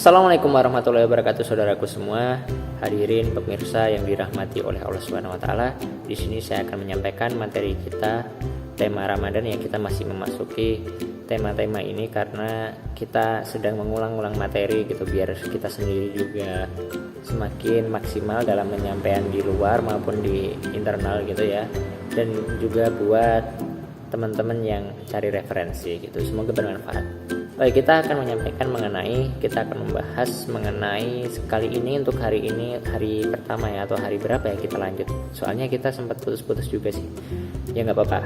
Assalamualaikum warahmatullahi wabarakatuh, saudaraku semua, hadirin pemirsa yang dirahmati oleh Allah Subhanahu wa taala. Di sini saya akan menyampaikan materi kita, tema Ramadan yang kita masih memasuki tema-tema ini karena kita sedang mengulang-ulang materi gitu, biar kita sendiri juga semakin maksimal dalam menyampaikan di luar maupun di internal gitu ya. Dan juga buat teman-teman yang cari referensi gitu, semoga bermanfaat. Baik, kita akan membahas mengenai sekali ini untuk hari ini, hari pertama ya, atau hari berapa ya kita lanjut. Soalnya kita sempat putus-putus juga sih. Ya nggak apa-apa.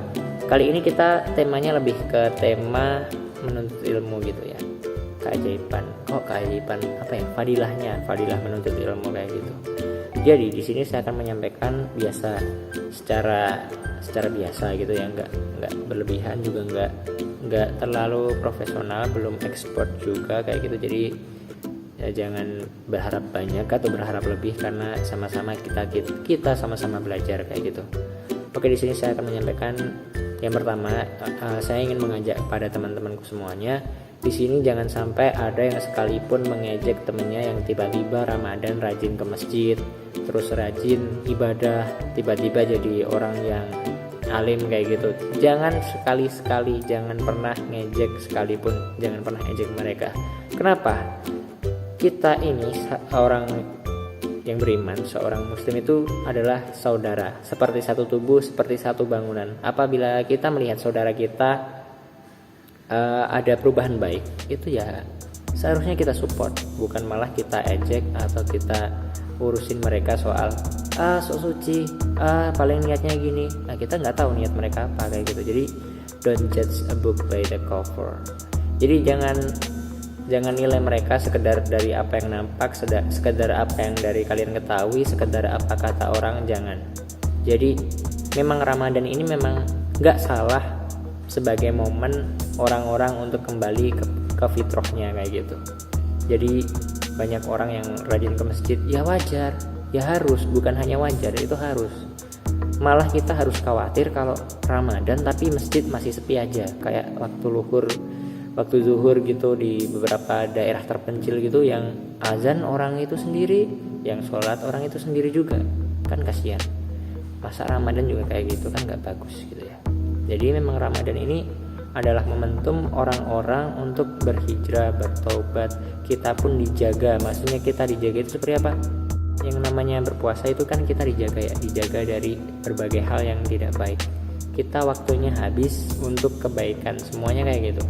Kali ini kita temanya lebih ke tema menuntut ilmu gitu ya. Keajaiban apa ya? Fadilah menuntut ilmu kayak gitu. Jadi di sini saya akan menyampaikan secara biasa gitu ya, nggak berlebihan juga nggak terlalu profesional, belum ekspor juga kayak gitu. Jadi ya jangan berharap banyak atau berharap lebih karena sama-sama kita sama-sama belajar kayak gitu. Oke, di sini saya akan menyampaikan yang pertama, saya ingin mengajak pada teman-temanku semuanya. Di sini jangan sampai ada yang sekalipun mengejek temennya yang tiba-tiba Ramadan rajin ke masjid, terus rajin ibadah, tiba-tiba jadi orang yang alim kayak gitu. Jangan sekali-sekali, jangan pernah ngejek sekalipun, jangan pernah ejek mereka. Kenapa? Kita ini orang yang beriman, seorang muslim itu adalah saudara, seperti satu tubuh, seperti satu bangunan. Apabila kita melihat saudara kita ada perubahan baik, itu ya seharusnya kita support, bukan malah kita ejek atau kita urusin mereka soal sok suci, paling niatnya gini. Nah, kita nggak tahu niat mereka apa kayak gitu. Jadi don't judge a book by the cover. Jadi jangan nilai mereka sekedar dari apa yang nampak, sekedar apa yang dari kalian ketahui, sekedar apa kata orang, jangan. Jadi memang Ramadan ini memang nggak salah sebagai momen orang-orang untuk kembali ke fitrahnya kayak gitu. Jadi banyak orang yang rajin ke masjid, ya wajar, ya harus, bukan hanya wajar, itu harus. Malah kita harus khawatir kalau Ramadan tapi masjid masih sepi aja, kayak waktu zuhur gitu di beberapa daerah terpencil gitu, yang azan orang itu sendiri, yang sholat orang itu sendiri juga, kan kasihan. Masa Ramadan juga kayak gitu, kan nggak bagus gitu ya. Jadi memang Ramadan ini adalah momentum orang-orang untuk berhijrah, bertobat. Kita pun dijaga. Maksudnya kita dijaga itu seperti apa? Yang namanya berpuasa itu kan kita dijaga dari berbagai hal yang tidak baik. Kita waktunya habis untuk kebaikan, semuanya kayak gitu.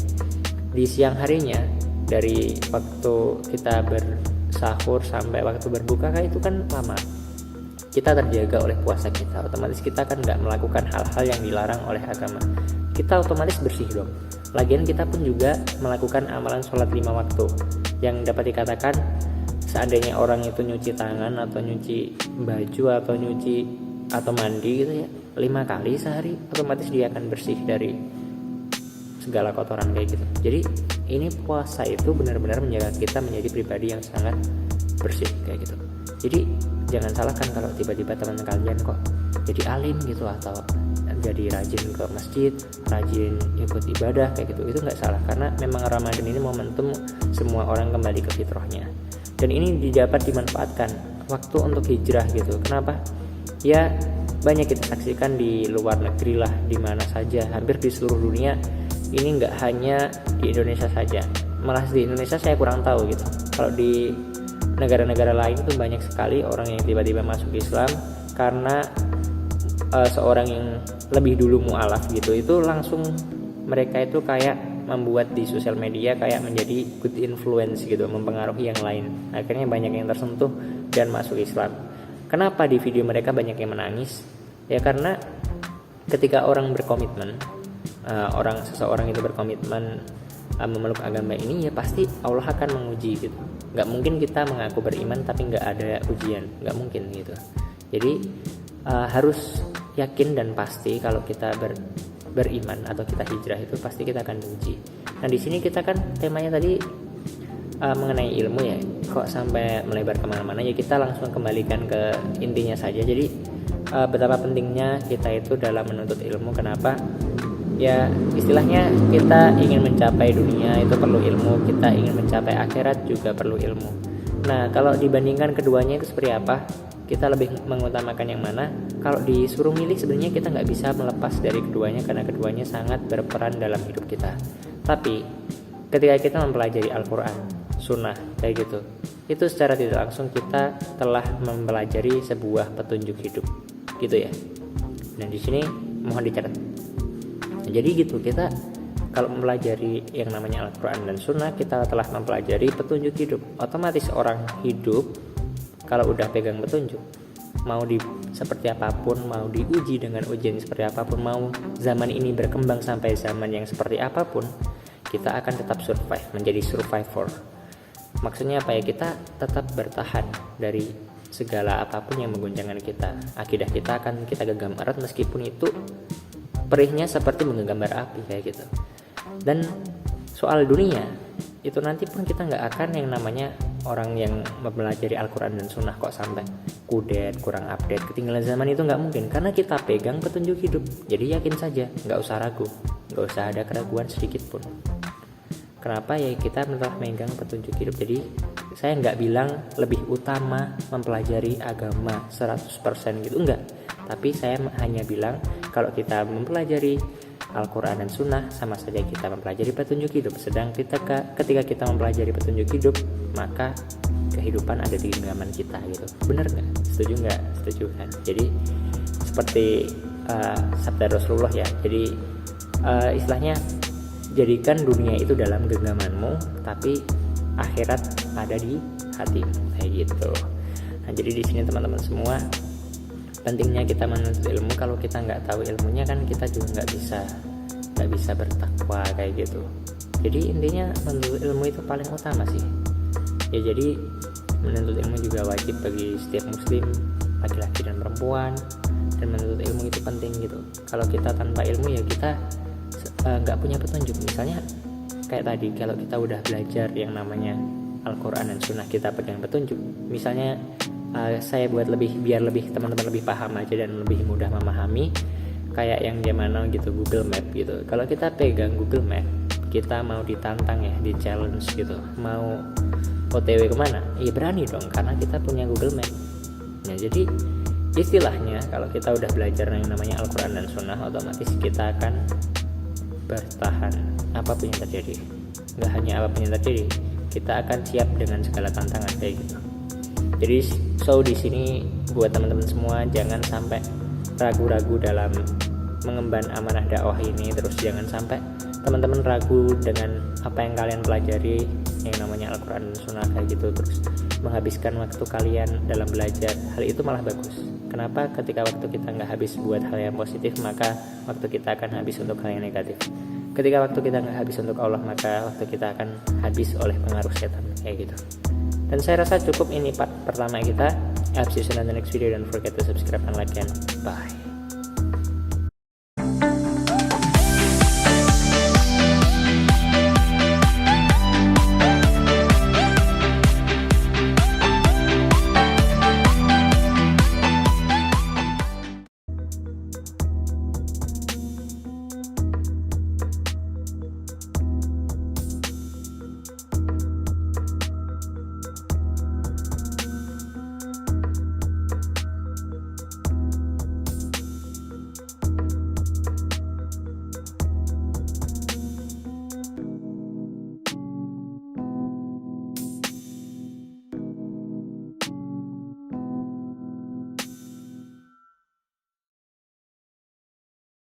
Di siang harinya, dari waktu kita bersahur sampai waktu berbuka kayak itu kan lama. Kita terjaga oleh puasa kita, otomatis kita kan nggak melakukan hal-hal yang dilarang oleh agama. Kita otomatis bersih dong. Lagian kita pun juga melakukan amalan sholat 5 waktu, yang dapat dikatakan seandainya orang itu nyuci tangan atau nyuci baju atau mandi gitu ya 5 kali sehari, otomatis dia akan bersih dari segala kotoran kayak gitu. Jadi ini puasa itu benar-benar menjaga kita menjadi pribadi yang sangat bersih kayak gitu. Jadi jangan salahkan kalau tiba-tiba teman kalian kok jadi alim gitu atau jadi rajin ke masjid, rajin ikut ibadah kayak gitu. Itu nggak salah, karena memang Ramadan ini momentum semua orang kembali ke fitrahnya. Dan ini dapat dimanfaatkan waktu untuk hijrah gitu. Kenapa? Ya banyak kita saksikan di luar negeri lah, di mana saja, hampir di seluruh dunia. Ini nggak hanya di Indonesia saja, malah di Indonesia saya kurang tahu gitu. Kalau di negara-negara lain itu banyak sekali orang yang tiba-tiba masuk Islam karena seorang yang lebih dulu mu'alaf gitu, itu langsung mereka itu kayak membuat di sosial media kayak menjadi good influence gitu, mempengaruhi yang lain. Akhirnya banyak yang tersentuh dan masuk Islam. Kenapa di video mereka banyak yang menangis? Ya karena ketika orang berkomitmen, seseorang itu berkomitmen memeluk agama ini, ya pasti Allah akan menguji gitu. Nggak mungkin kita mengaku beriman tapi nggak ada ujian, nggak mungkin gitu. Jadi harus yakin dan pasti kalau kita beriman atau kita hijrah itu pasti kita akan diuji. Nah di sini kita kan temanya tadi mengenai ilmu ya, kok sampai melebar kemana-mana, ya kita langsung kembalikan ke intinya saja. Jadi betapa pentingnya kita itu dalam menuntut ilmu. Kenapa? Ya istilahnya kita ingin mencapai dunia itu perlu ilmu, kita ingin mencapai akhirat juga perlu ilmu. Nah kalau dibandingkan keduanya itu seperti apa, kita lebih mengutamakan yang mana? Kalau disuruh milih sebenarnya kita nggak bisa melepas dari keduanya, karena keduanya sangat berperan dalam hidup kita. Tapi ketika kita mempelajari Al-Quran, Sunnah kayak gitu, itu secara tidak langsung kita telah mempelajari sebuah petunjuk hidup gitu ya. Dan di sini mohon dicatat. Jadi gitu, kita kalau mempelajari yang namanya Al-Quran dan Sunnah, kita telah mempelajari petunjuk hidup. Otomatis orang hidup kalau udah pegang petunjuk, mau seperti apapun, mau diuji dengan ujian seperti apapun, mau zaman ini berkembang sampai zaman yang seperti apapun, kita akan tetap survive, menjadi survivor. Maksudnya apa ya, kita tetap bertahan dari segala apapun yang mengguncangkan kita. Akidah kita akan kita genggam erat meskipun itu perihnya seperti menggambar api kayak gitu. Dan soal dunia itu nanti pun kita nggak akan yang namanya orang yang mempelajari Al-Quran dan Sunnah kok sampai kudet, kurang update, ketinggalan zaman, itu nggak mungkin, karena kita pegang petunjuk hidup. Jadi yakin saja, nggak usah ragu, nggak usah ada keraguan sedikit pun. Kenapa? Ya kita telah megang petunjuk hidup. Jadi saya nggak bilang lebih utama mempelajari agama 100% gitu, enggak. Tapi saya hanya bilang kalau kita mempelajari Al-Quran dan Sunnah sama saja kita mempelajari petunjuk hidup. Sedang ketika kita mempelajari petunjuk hidup, maka kehidupan ada di genggaman kita gitu. Bener nggak? Setuju nggak? Setuju kan? Jadi seperti sabda Rasulullah ya. Jadi istilahnya, jadikan dunia itu dalam genggamanmu, tapi akhirat ada di hatimu kayak gitu. Nah jadi di sini teman-teman semua, pentingnya kita menuntut ilmu. Kalau kita nggak tahu ilmunya kan kita juga nggak bisa bertakwa kayak gitu. Jadi intinya menuntut ilmu itu paling utama sih ya. Jadi menuntut ilmu juga wajib bagi setiap muslim, laki-laki dan perempuan, dan menuntut ilmu itu penting gitu. Kalau kita tanpa ilmu ya kita nggak punya petunjuk. Misalnya kayak tadi, kalau kita udah belajar yang namanya Al-Quran dan Sunnah, kita pegang petunjuk. Misalnya saya buat biar lebih teman-teman lebih paham aja dan lebih mudah memahami, kayak yang gimana gitu, Google Map gitu. Kalau kita pegang Google Map, kita mau ditantang ya, di challenge gitu, mau OTW kemana, ya berani dong, karena kita punya Google Map. Nah jadi istilahnya kalau kita udah belajar yang namanya Al-Quran dan Sunnah, otomatis kita akan bertahan apapun yang terjadi. Nggak hanya apapun yang terjadi, kita akan siap dengan segala tantangan kayak gitu. Jadi di sini buat teman-teman semua, jangan sampai ragu-ragu dalam mengemban amanah dakwah ini. Terus jangan sampai teman-teman ragu dengan apa yang kalian pelajari yang namanya Al-Quran dan Sunnah kayak gitu, terus menghabiskan waktu kalian dalam belajar. Hal itu malah bagus. Kenapa? Ketika waktu kita nggak habis buat hal yang positif, maka waktu kita akan habis untuk hal yang negatif. Ketika waktu kita nggak habis untuk Allah, maka waktu kita akan habis oleh pengaruh setan kayak gitu. Dan saya rasa cukup ini part pertama kita. See you in the next video. Don't forget to subscribe and like and bye.